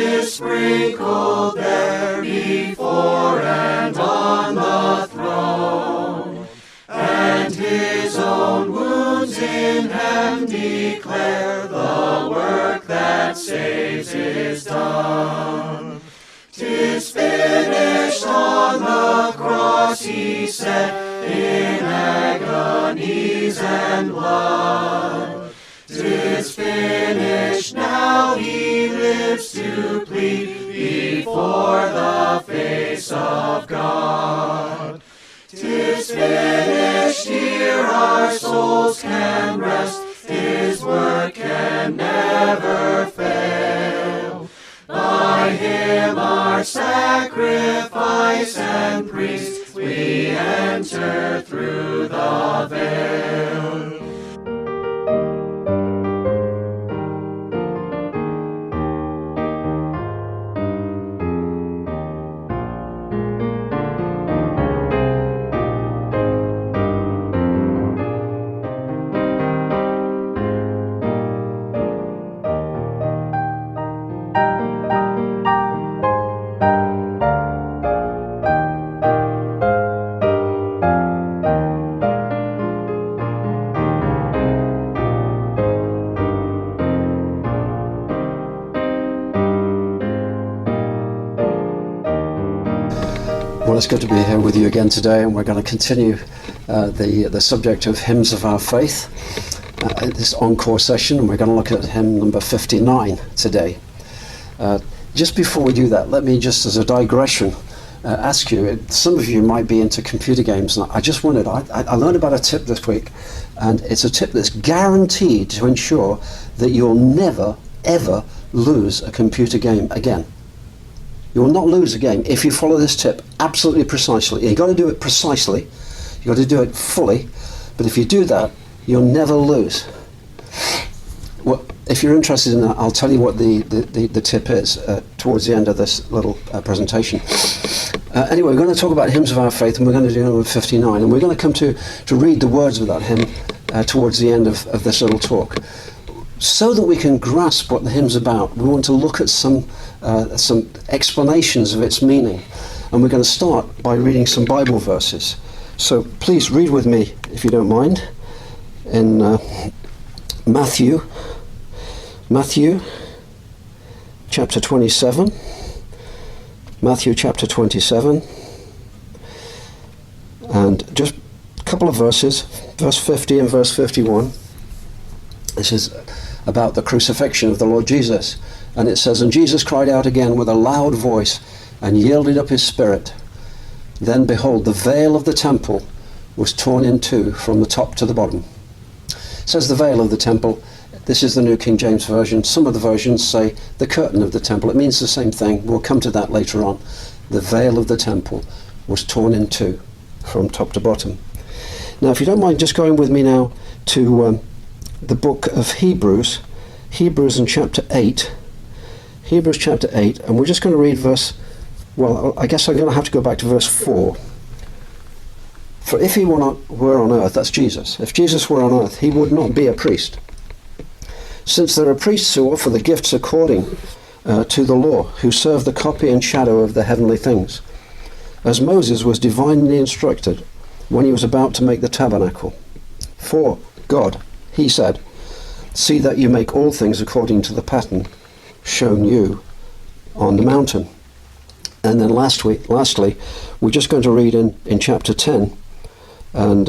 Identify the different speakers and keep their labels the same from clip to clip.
Speaker 1: is sprinkled there before and on the throne, and his own wounds in him declare the work that saves is done. 'Tis finished on the cross, he said, in agonies and blood. 'Tis finished, now he lives to plead before the face of God. 'Tis finished, here our souls can rest, his work can never fail. By him our sacrifice and priest, we enter through the veil.
Speaker 2: Well, it's good to be here with you again today, and we're going to continue the subject of hymns of our faith, this encore session, and we're going to look at hymn number 59 today. Just before we do that, let me just, as a digression, ask you, some of you might be into computer games, and I just wondered, I learned about a tip this week, and it's a tip that's guaranteed to ensure that you'll never, ever lose a computer game again. You will not lose a game if you follow this tip absolutely precisely. You've got to do it precisely, you've got to do it fully, but if you do that, you'll never lose. Well, if you're interested in that, I'll tell you what the tip is towards the end of this little presentation. Anyway, we're going to talk about hymns of our faith, and we're going to do number 59, and we're going to come to read the words of that hymn towards the end of this little talk. So that we can grasp what the hymn's about, we want to look at some explanations of its meaning, and we're going to start by reading some Bible verses. So please read with me, if you don't mind, in Matthew chapter 27. Matthew chapter 27, and just a couple of verses, verse 50 and verse 51. This is about the crucifixion of the Lord Jesus. And it says, "And Jesus cried out again with a loud voice and yielded up his spirit. Then behold, the veil of the temple was torn in two from the top to the bottom." It says the veil of the temple. This is the New King James Version. Some of the versions say the curtain of the temple. It means the same thing. We'll come to that later on. The veil of the temple was torn in two from top to bottom. Now, if you don't mind just going with me now to the book of Hebrews in chapter 8. Hebrews chapter 8, and we're just going to read I guess I'm going to have to go back to verse 4. "For if he were on earth," that's Jesus, "if Jesus were on earth, he would not be a priest. Since there are priests who offer the gifts according to the law, who serve the copy and shadow of the heavenly things, as Moses was divinely instructed when he was about to make the tabernacle. For God, he said, 'See that you make all things according to the pattern shown you on the mountain.'" And then lastly, we're just going to read in chapter 10 and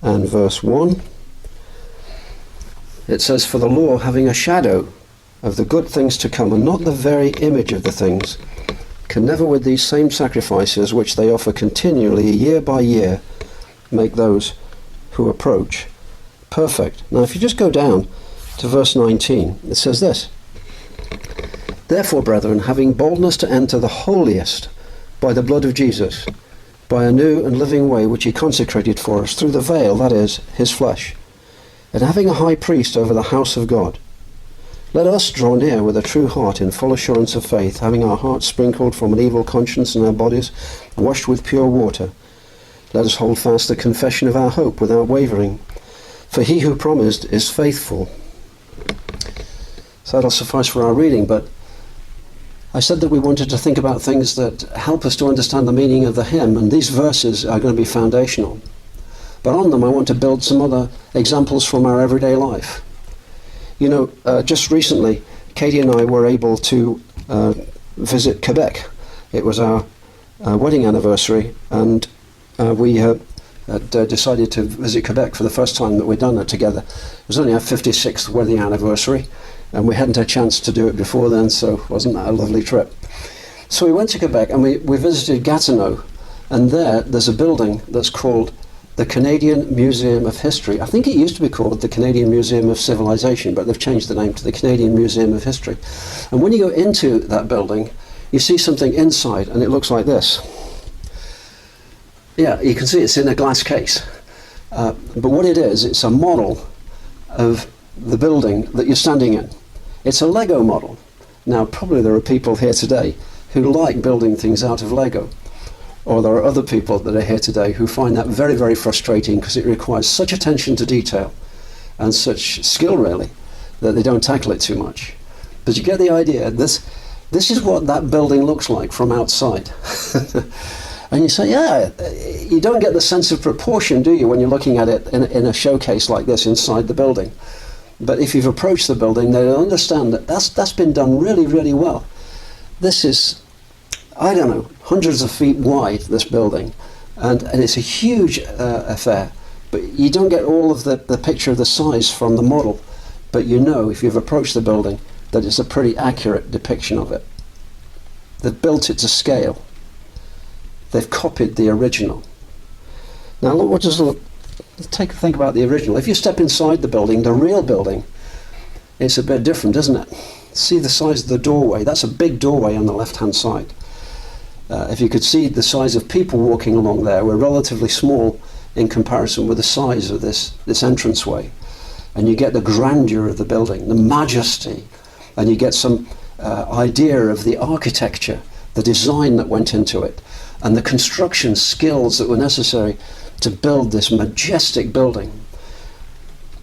Speaker 2: verse 1. It says, "For the law, having a shadow of the good things to come, and not the very image of the things, can never with these same sacrifices which they offer continually year by year make those who approach perfect." Now if you just go down to verse 19, it says this, "Therefore, brethren, having boldness to enter the holiest by the blood of Jesus, by a new and living way which he consecrated for us through the veil, that is, his flesh, and having a high priest over the house of God, let us draw near with a true heart in full assurance of faith, having our hearts sprinkled from an evil conscience and our bodies washed with pure water. Let us hold fast the confession of our hope without wavering, for he who promised is faithful." So that'll suffice for our reading, but I said that we wanted to think about things that help us to understand the meaning of the hymn, and these verses are going to be foundational. But on them I want to build some other examples from our everyday life. You know, just recently, Katie and I were able to visit Quebec. It was our wedding anniversary, and we had decided to visit Quebec for the first time that we'd done it together. It was only our 56th wedding anniversary, and we hadn't had a chance to do it before then, so wasn't that a lovely trip? So we went to Quebec and we visited Gatineau, and there's a building that's called the Canadian Museum of History. I think it used to be called the Canadian Museum of Civilization, but they've changed the name to the Canadian Museum of History. And when you go into that building, you see something inside, and it looks like this. Yeah, you can see it's in a glass case. But what it is, it's a model of the building that you're standing in. It's a Lego model. Now, probably there are people here today who like building things out of Lego. Or there are other people that are here today who find that very, very frustrating because it requires such attention to detail and such skill, really, that they don't tackle it too much. But you get the idea. This is what that building looks like from outside. And you say, yeah, you don't get the sense of proportion, do you, when you're looking at it in a showcase like this inside the building. But if you've approached the building, they'll understand that that's been done really, really well. This is, I don't know, hundreds of feet wide, this building, and it's a huge affair. But you don't get all of the picture of the size from the model, but you know, if you've approached the building, that it's a pretty accurate depiction of it. They've built it to scale. They've copied the original. Now, let's think about the original. If you step inside the building, the real building, it's a bit different, isn't it? See the size of the doorway. That's a big doorway on the left-hand side. If you could see the size of people walking along there, we're relatively small in comparison with the size of this entranceway. And you get the grandeur of the building, the majesty, and you get some idea of the architecture, the design that went into it, and the construction skills that were necessary to build this majestic building.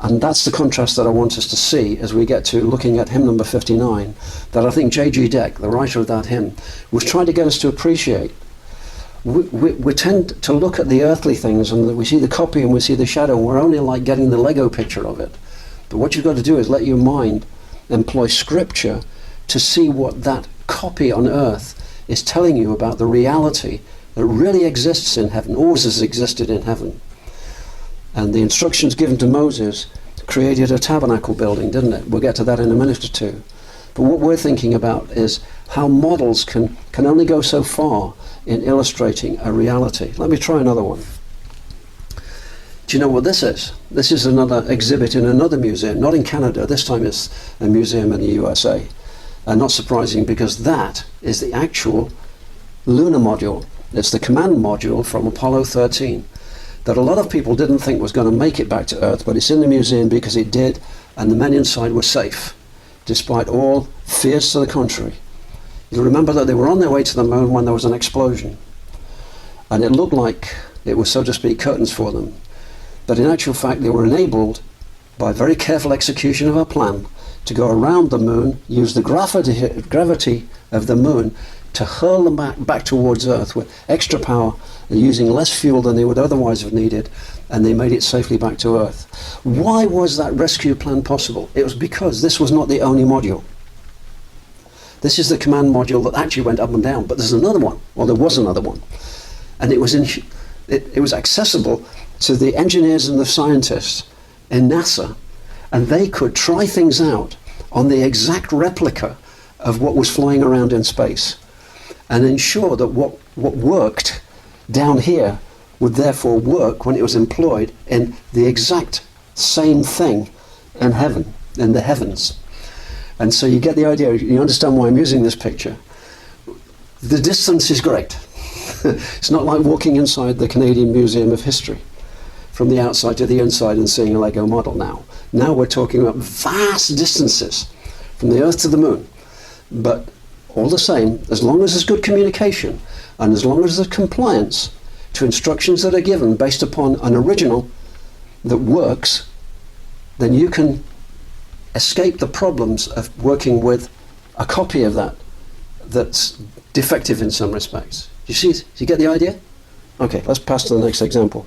Speaker 2: And that's the contrast that I want us to see as we get to looking at hymn number 59, that I think J.G. Deck, the writer of that hymn, was trying to get us to appreciate. We tend to look at the earthly things and we see the copy and we see the shadow, and we're only like getting the Lego picture of it. But what you've got to do is let your mind employ scripture to see what that copy on earth is telling you about the reality that really exists in heaven, always has existed in heaven. And the instructions given to Moses created a tabernacle building, didn't it? We'll get to that in a minute or two. But what we're thinking about is how models can only go so far in illustrating a reality. Let me try another one. Do you know what this is? This is another exhibit in another museum, not in Canada. This time it's a museum in the USA. And not surprising, because that is the actual lunar module. It's the command module from Apollo 13 that a lot of people didn't think was going to make it back to Earth, but it's in the museum because it did, and the men inside were safe, despite all fears to the contrary. You'll remember that they were on their way to the moon when there was an explosion, and it looked like it was, so to speak, curtains for them. But in actual fact, they were enabled, by very careful execution of a plan, to go around the moon, use the gravity of the moon to hurl them back towards Earth with extra power and using less fuel than they would otherwise have needed, and they made it safely back to Earth. Why was that rescue plan possible? It was because this was not the only module. This is the command module that actually went up and down, but there's another one, or there was another one. And it was accessible to the engineers and the scientists in NASA, and they could try things out on the exact replica of what was flying around in space, and ensure that what worked down here would therefore work when it was employed in the exact same thing in heaven, in the heavens. And so you get the idea, you understand why I'm using this picture. The distance is great. It's not like walking inside the Canadian Museum of History, from the outside to the inside and seeing a Lego model now. Now we're talking about vast distances from the Earth to the moon. But all the same, as long as there's good communication and as long as there's compliance to instructions that are given based upon an original that works, then you can escape the problems of working with a copy of that that's defective in some respects. Do you get the idea? Okay, let's pass to the next example.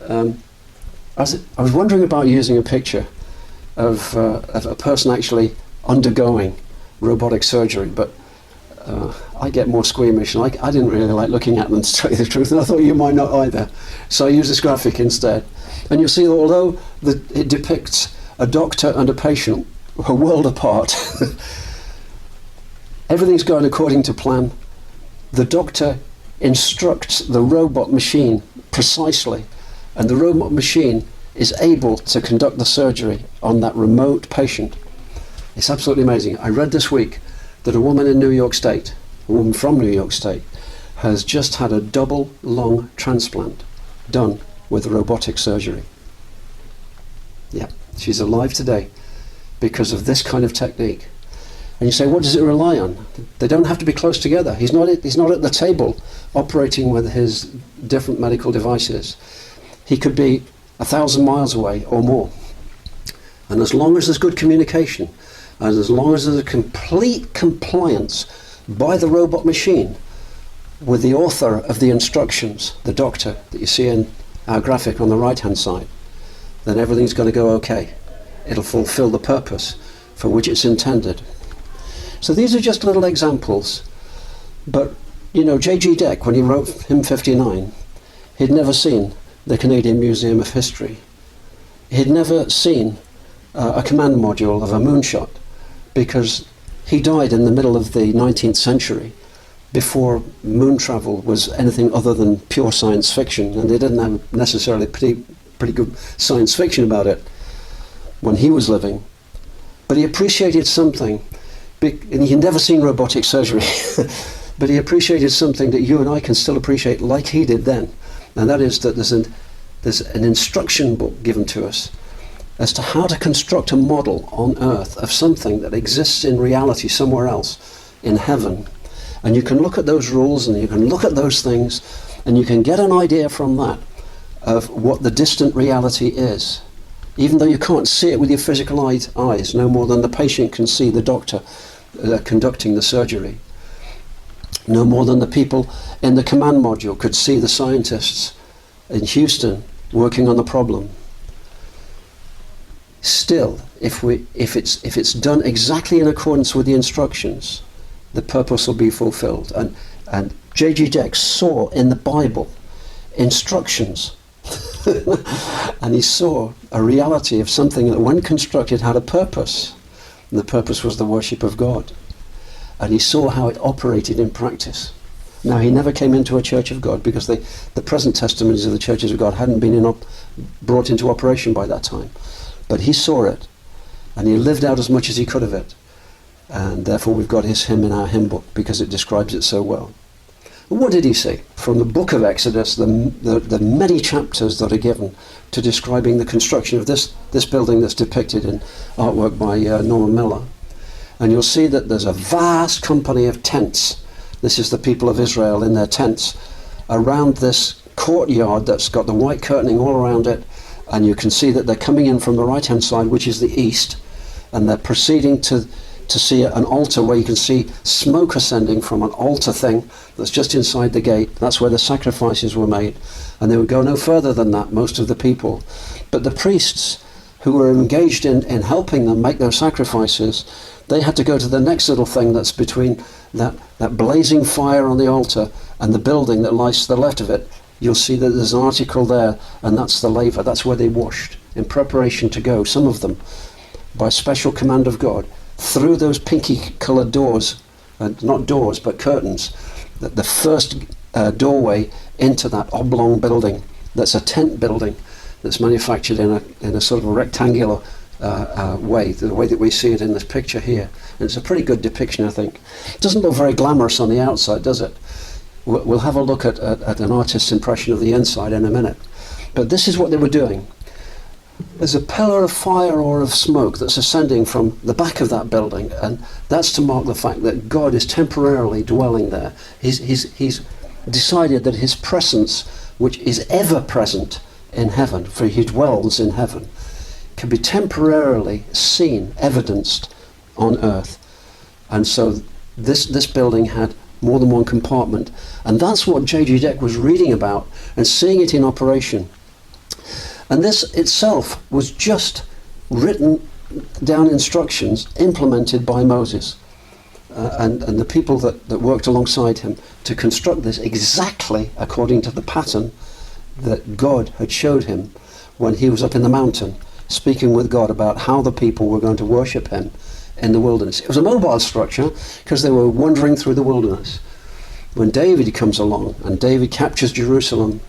Speaker 2: I was wondering about using a picture of a person actually undergoing robotic surgery, but I get more squeamish, and I didn't really like looking at them, to tell you the truth, and I thought you might not either. So I used this graphic instead. And you'll see that although it depicts a doctor and a patient a world apart, everything's going according to plan. The doctor instructs the robot machine precisely, and the robot machine is able to conduct the surgery on that remote patient. It's absolutely amazing. I read this week that a woman in New York State, a woman from New York State, has just had a double lung transplant done with robotic surgery. Yeah, she's alive today because of this kind of technique. And you say, what does it rely on? They don't have to be close together. He's not at the table operating with his different medical devices. He could be 1,000 miles away or more. And as long as there's good communication, and as long as there's a complete compliance by the robot machine with the author of the instructions, the doctor that you see in our graphic on the right-hand side, then everything's going to go okay. It'll fulfill the purpose for which it's intended. So these are just little examples. But, you know, J.G. Deck, when he wrote Hymn 59, he'd never seen the Canadian Museum of History. He'd never seen a command module of a moonshot, because he died in the middle of the 19th century, before moon travel was anything other than pure science fiction, and they didn't have necessarily pretty good science fiction about it when he was living. But he appreciated something, and he'd never seen robotic surgery, but he appreciated something that you and I can still appreciate like he did then, and that is that there's an instruction book given to us as to how to construct a model on earth of something that exists in reality somewhere else, in heaven. And you can look at those rules, and you can look at those things, and you can get an idea from that of what the distant reality is, even though you can't see it with your physical eyes, no more than the patient can see the doctor conducting the surgery, no more than the people in the command module could see the scientists in Houston working on the problem. Still, if it's done exactly in accordance with the instructions, the purpose will be fulfilled. And J.G. Deck saw in the Bible instructions, and he saw a reality of something that, when constructed, had a purpose, and the purpose was the worship of God. And he saw how it operated in practice. Now, he never came into a church of God, because the present testimonies of the churches of God hadn't been brought into operation by that time. But he saw it, and he lived out as much as he could of it. And therefore we've got his hymn in our hymn book, because it describes it so well. And what did he say? From the book of Exodus, the many chapters that are given to describing the construction of this building that's depicted in artwork by Norman Miller. And you'll see that there's a vast company of tents. This is the people of Israel in their tents around this courtyard that's got the white curtaining all around it. And you can see that they're coming in from the right-hand side, which is the east, and they're proceeding to see an altar where you can see smoke ascending from an altar thing that's just inside the gate. That's where the sacrifices were made. And they would go no further than that, most of the people. But the priests who were engaged in helping them make those sacrifices, they had to go to the next little thing that's between that blazing fire on the altar and the building that lies to the left of it. You'll see that there's an article there, and that's the laver. That's where they washed in preparation to go, some of them, by special command of God, through those pinky-coloured doors, not doors, but curtains, the first doorway into that oblong building. That's a tent building that's manufactured in a sort of a rectangular way, the way that we see it in this picture here. And it's a pretty good depiction, I think. It doesn't look very glamorous on the outside, does it? We'll have a look at an artist's impression of the inside in a minute. But this is what they were doing. There's a pillar of fire or of smoke that's ascending from the back of that building, and that's to mark the fact that God is temporarily dwelling there. He's decided that his presence, which is ever present in heaven, for he dwells in heaven, can be temporarily seen, evidenced on earth. And so this building had more than one compartment. And that's what J.G. Deck was reading about and seeing it in operation. And this itself was just written down instructions implemented by Moses and the people that worked alongside him to construct this exactly according to the pattern that God had showed him when he was up in the mountain speaking with God about how the people were going to worship him in the wilderness. It was a mobile structure because they were wandering through the wilderness. When David comes along and David captures Jerusalem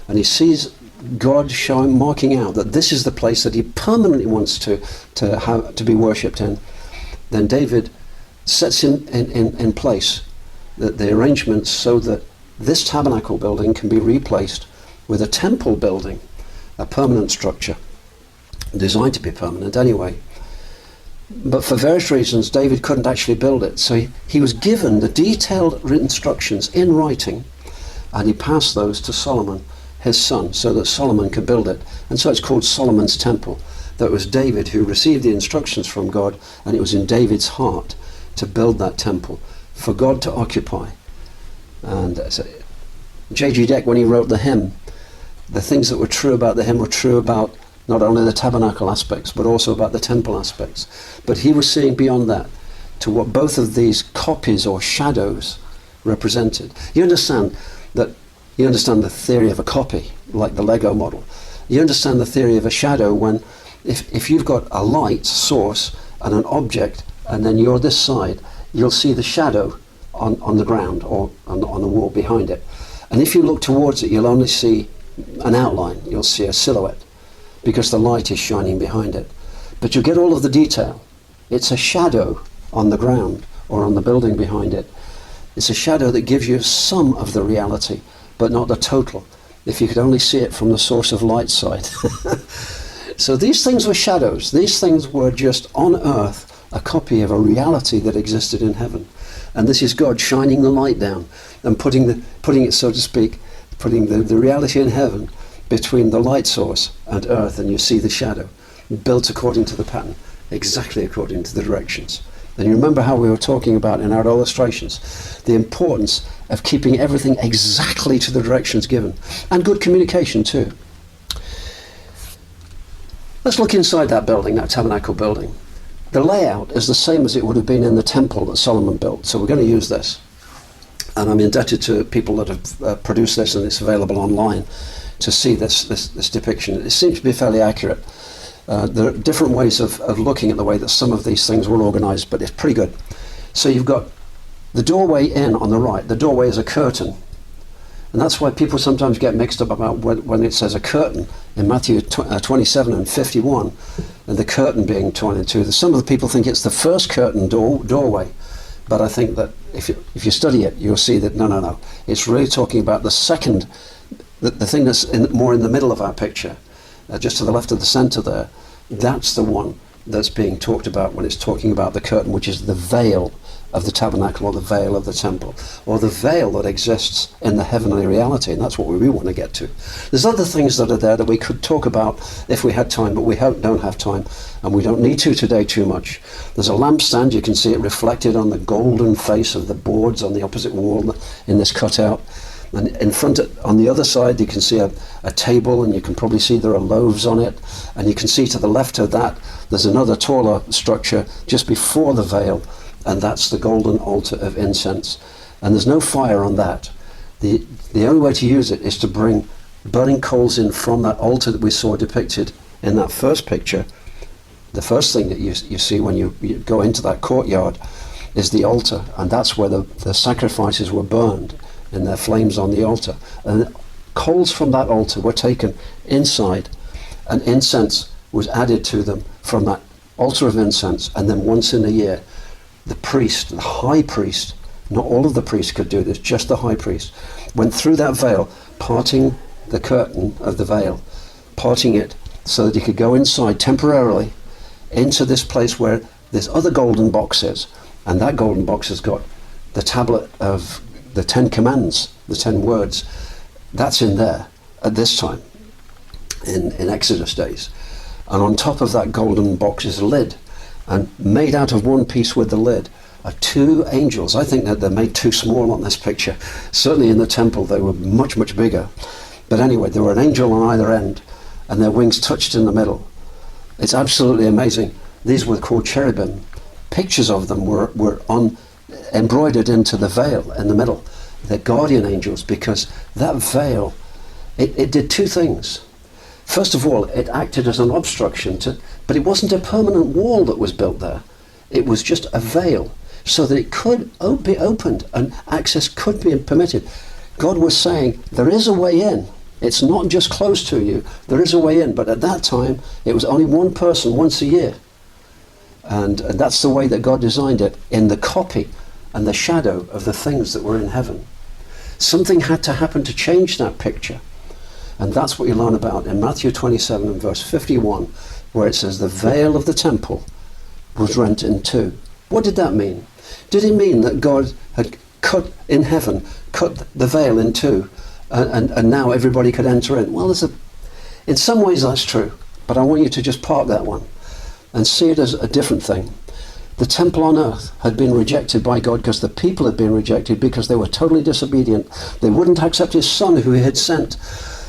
Speaker 2: and he sees God marking out that this is the place that he permanently wants to be worshipped in, then David sets in place the arrangements so that this tabernacle building can be replaced with a temple building, a permanent structure, designed to be permanent anyway. But for various reasons, David couldn't actually build it. So he was given the detailed instructions in writing, and he passed those to Solomon, his son, so that Solomon could build it. And so it's called Solomon's Temple. That was David who received the instructions from God, and it was in David's heart to build that temple for God to occupy. And so J.G. Deck, when he wrote the hymn, the things that were true about the hymn were true about not only the tabernacle aspects, but also about the temple aspects. But he was seeing beyond that to what both of these copies or shadows represented. You understand the theory of a copy, like the Lego model. You understand the theory of a shadow when, if you've got a light source and an object, and then you're this side, you'll see the shadow on the ground or on the wall behind it. And if you look towards it, you'll only see an outline. You'll see a silhouette, because the light is shining behind it. But you get all of the detail. It's a shadow on the ground or on the building behind it. It's a shadow that gives you some of the reality, but not the total, if you could only see it from the source of light side. So these things were shadows. These things were just on earth a copy of a reality that existed in heaven. And this is God shining the light down and putting it, so to speak, putting the reality in heaven between the light source and earth, and you see the shadow built according to the pattern, exactly according to the directions. And you remember how we were talking about in our illustrations the importance of keeping everything exactly to the directions given, and good communication too. Let's look inside that building, that tabernacle building. The layout is the same as it would have been in the temple that Solomon built, so we're going to use this. And I'm indebted to people that have produced this, and it's available online to see this depiction. It seems to be fairly accurate. There are different ways of looking at the way that some of these things were organized, but it's pretty good. So you've got the doorway in on the right. The doorway is a curtain. And that's why people sometimes get mixed up about when it says a curtain in Matthew 27 and 51, and the curtain being torn in two. Some of the people think it's the first curtain doorway. But I think that if you study it, you'll see that no. It's really talking about the second, the thing that's more in the middle of our picture, just to the left of the center there. That's the one that's being talked about when it's talking about the curtain, which is the veil of the tabernacle, or the veil of the temple, or the veil that exists in the heavenly reality. And that's what we really want to get to. There's other things that are there that we could talk about if we had time, but we don't have time, and we don't need to today too much. There's a lampstand. You can see it reflected on the golden face of the boards on the opposite wall in this cutout. And in front, on the other side, you can see a table, and you can probably see there are loaves on it. And you can see to the left of that, there's another taller structure just before the veil, and that's the golden altar of incense. And there's no fire on that. The only way to use it is to bring burning coals in from that altar that we saw depicted in that first picture. The first thing that you see when you go into that courtyard is the altar, and that's where the sacrifices were burned in their flames on the altar. And coals from that altar were taken inside, and incense was added to them from that altar of incense. And then once in a year, the priest, the high priest, not all of the priests could do this, just the high priest, went through that veil, parting the curtain of the veil, parting it so that he could go inside temporarily into this place where this other golden box is. And that golden box has got the tablet of the 10 Commands, the 10 words. That's in there at this time, in Exodus days. And on top of that golden box is a lid. And made out of one piece with the lid are two angels. I think that they're made too small on this picture. Certainly in the temple they were much, much bigger. But anyway, there were an angel on either end, and their wings touched in the middle. It's absolutely amazing. These were called cherubim. Pictures of them were embroidered into the veil in the middle. They're guardian angels, because that veil, it did two things. First of all, it acted as an obstruction but it wasn't a permanent wall that was built there. It was just a veil, so that it could be opened and access could be permitted. God was saying, there is a way in. It's not just close to you. There is a way in. But at that time, it was only one person once a year. And that's the way that God designed it, in the copy and the shadow of the things that were in heaven. Something had to happen to change that picture. And that's what you learn about in Matthew 27 and verse 51, where it says the veil of the temple was rent in two. What did that mean? Did it mean that God had cut the veil in two, and now everybody could enter in? Well, in some ways that's true, but I want you to just park that one and see it as a different thing. The temple on earth had been rejected by God because the people had been rejected because they were totally disobedient. They wouldn't accept his son who he had sent.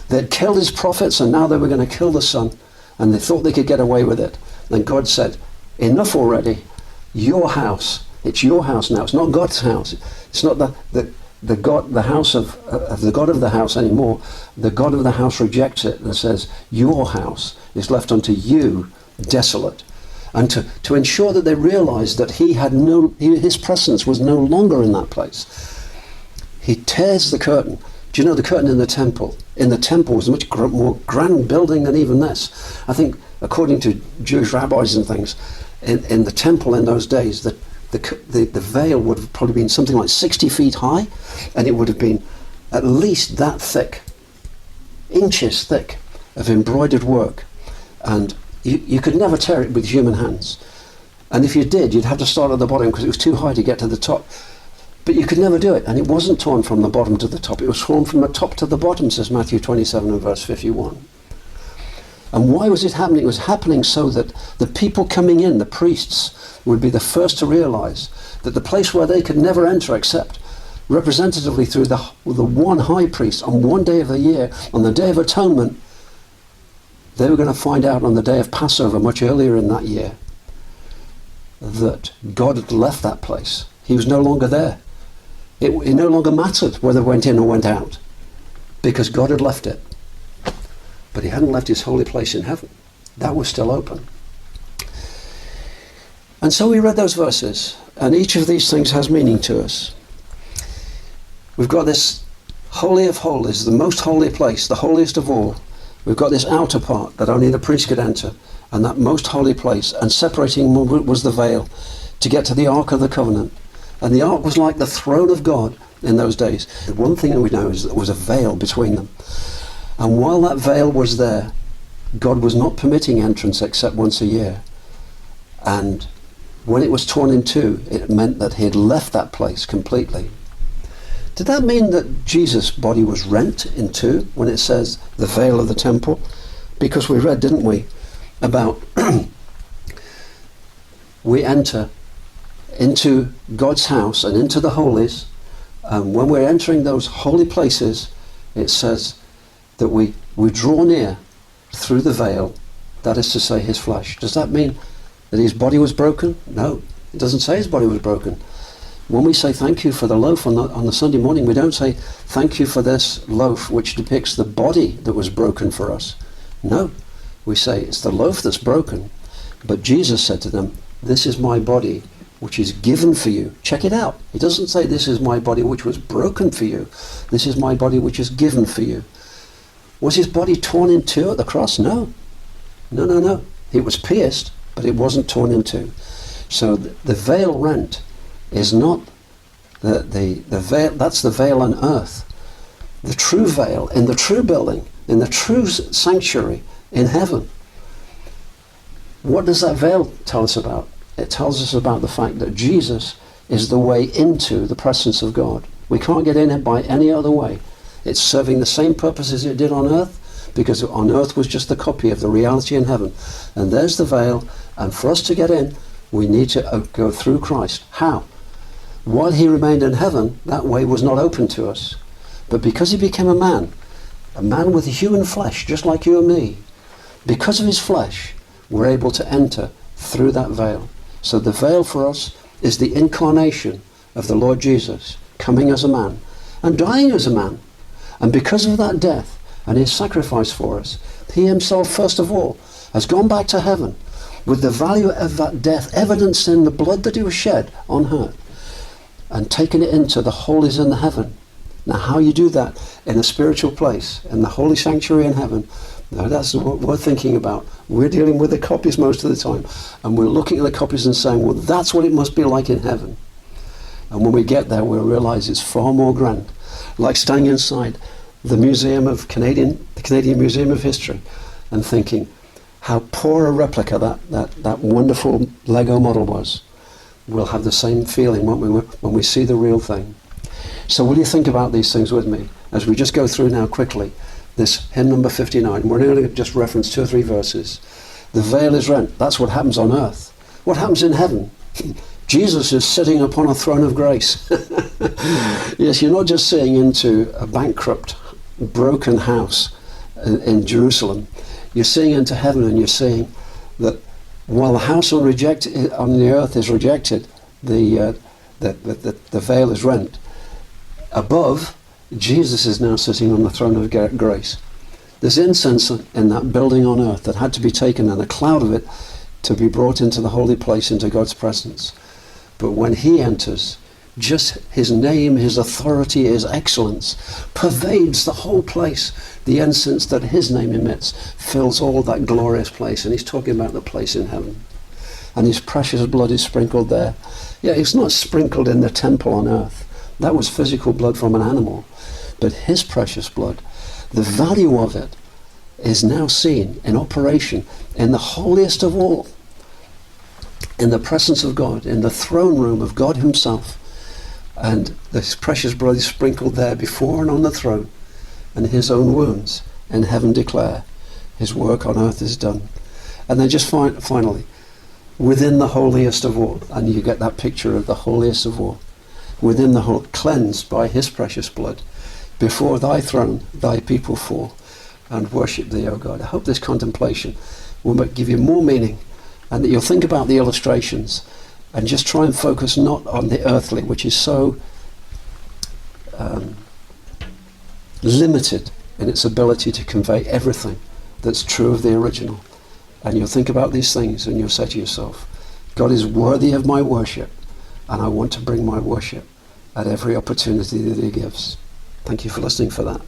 Speaker 2: They'd killed his prophets, and now they were going to kill the son, and they thought they could get away with it. Then God said, enough already. Your house, it's your house now. It's not God's house. It's not the house of the God of the house anymore. The God of the house rejects it and says, your house is left unto you desolate. And to ensure that they realized that his presence was no longer in that place, he tears the curtain. Do you know the curtain in the temple? In the temple was a much more grand building than even this. I think, according to Jewish rabbis and things, in the temple in those days, the veil would have probably been something like 60 feet high, and it would have been at least that thick, inches thick, of embroidered work. And you could never tear it with human hands. And if you did, you'd have to start at the bottom because it was too high to get to the top. But you could never do it, and it wasn't torn from the bottom to the top. It was torn from the top to the bottom, says Matthew 27 and verse 51. And why was it happening? It was happening so that the people coming in, the priests, would be the first to realize that the place where they could never enter except representatively through the one high priest on one day of the year, on the Day of Atonement, they were going to find out on the day of Passover, much earlier in that year, that God had left that place. He was no longer there. It no longer mattered whether it went in or went out, because God had left it. But he hadn't left his holy place in heaven. That was still open. And so we read those verses, and each of these things has meaning to us. We've got this Holy of Holies, the most holy place, the holiest of all. We've got this outer part that only the priest could enter, and that most holy place, and separating was the veil to get to the Ark of the Covenant. And the Ark was like the throne of God in those days. The one thing that we know is that there was a veil between them. And while that veil was there, God was not permitting entrance except once a year. And when it was torn in two, it meant that he had left that place completely. Did that mean that Jesus' body was rent in two when it says the veil of the temple? Because we read, didn't we, about we enter into God's house and into the holies, and when we're entering those holy places, it says that we draw near through the veil, that is to say his flesh. Does that mean that his body was broken? No, it doesn't say his body was broken. When we say thank you for the loaf on the Sunday morning, we don't say thank you for this loaf which depicts the body that was broken for us. No, we say it's the loaf that's broken. But Jesus said to them, this is my body which is given for you. Check it out. It doesn't say this is my body which was broken for you. This is my body which is given for you. Was his body torn in two at the cross? No. No. It was pierced, but it wasn't torn in two. So the veil rent is not the veil. That's the veil on earth. The true veil in the true building, in the true sanctuary in heaven. What does that veil tell us about? It tells us about the fact that Jesus is the way into the presence of God. We can't get in it by any other way. It's serving the same purpose as it did on earth, because on earth was just the copy of the reality in heaven. And there's the veil, and for us to get in, we need to go through Christ. How? While he remained in heaven, that way was not open to us. But because he became a man with human flesh, just like you and me, because of his flesh, we're able to enter through that veil. So the veil for us is the incarnation of the Lord Jesus, coming as a man and dying as a man. And because of that death and his sacrifice for us, he himself, first of all, has gone back to heaven with the value of that death evidenced in the blood that he was shed on earth, and taken it into the holies in the heaven. Now, how you do that in a spiritual place, in the holy sanctuary in heaven, now that's what we're thinking about. We're dealing with the copies most of the time, and we're looking at the copies and saying, well, that's what it must be like in heaven. And when we get there, we'll realize it's far more grand. Like standing inside the the Canadian Museum of History, and thinking how poor a replica that wonderful Lego model was. We'll have the same feeling, won't we, when we see the real thing. So will you think about these things with me as we just go through now quickly this hymn number 59. We're going to just reference 2 or 3 verses. The veil is rent. That's what happens on earth. What happens in heaven? Jesus is sitting upon a throne of grace. Yes, you're not just seeing into a bankrupt, broken house in Jerusalem. You're seeing into heaven, and you're seeing that while the house on the earth is rejected, the veil is rent. Above, Jesus is now sitting on the throne of grace. There's incense in that building on earth that had to be taken, and a cloud of it to be brought into the holy place, into God's presence. But when he enters, just his name, his authority, his excellence pervades the whole place. The incense that his name emits fills all that glorious place. And he's talking about the place in heaven. And his precious blood is sprinkled there. Yeah, it's not sprinkled in the temple on earth. That was physical blood from an animal. But his precious blood, the value of it, is now seen in operation in the holiest of all, in the presence of God, in the throne room of God himself. And this precious blood is sprinkled there before and on the throne, and his own wounds in heaven declare his work on earth is done. And then just finally, within the holiest of all, and you get that picture of the holiest of all, within the whole, cleansed by his precious blood, before thy throne thy people fall and worship thee, O God. I hope this contemplation will give you more meaning, and that you'll think about the illustrations and just try and focus not on the earthly, which is so limited in its ability to convey everything that's true of the original. And you'll think about these things, and you'll say to yourself, God is worthy of my worship, and I want to bring my worship at every opportunity that he gives. Thank you for listening for that.